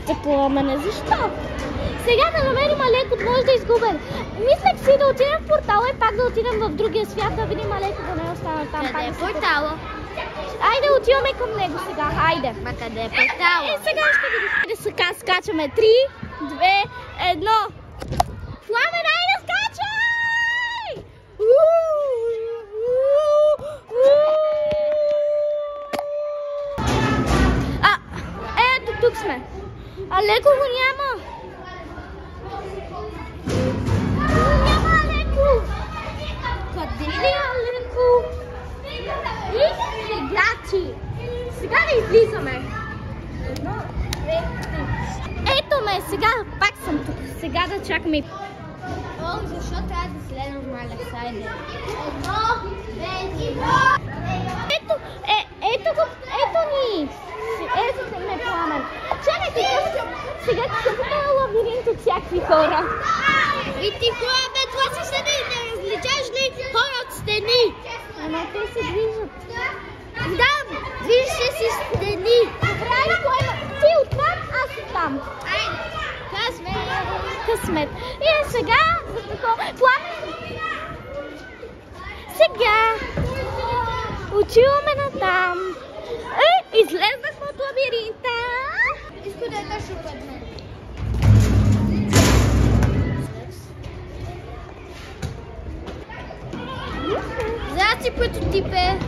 стекломене. Защо? Сега да намерим Алеко, може да изгубен. Мислех си да отидем в портала и пак да отидем в другия свят, да видим Алеко да не остана там. Къде е портала? Айде, отиваме към него сега. Айде. Ма къде е портала? Сега ще видим. Айде, скачаме. 3, 2, 1. Пламен, айде, скачай! Ето, тук сме. Алеко го няма. Няма Алеко. Къде ли е Алеко? И сега ти. Сега да излизаме. Едно, две, три. Ето ме, сега пак съм тук. Сега да чакаме. О, защо трябва да следвам Алекс? Айде. Едно, две, три. Ето ни. Ето ме, Пламен. Чакайте, сега какъв е лабиринт от всякакви хора. И ти хора, бе, това си стени, не различаш ли хора от стени? Ама те се движат. Да, движи си стени. Добре, ти оттам, аз оттам. Айде, Късмет. И сега, за такова. Пламен. Сега отиваме натам. Излезнахме от лабиринта. Искам да я ще падне. Здрасти, прототипе.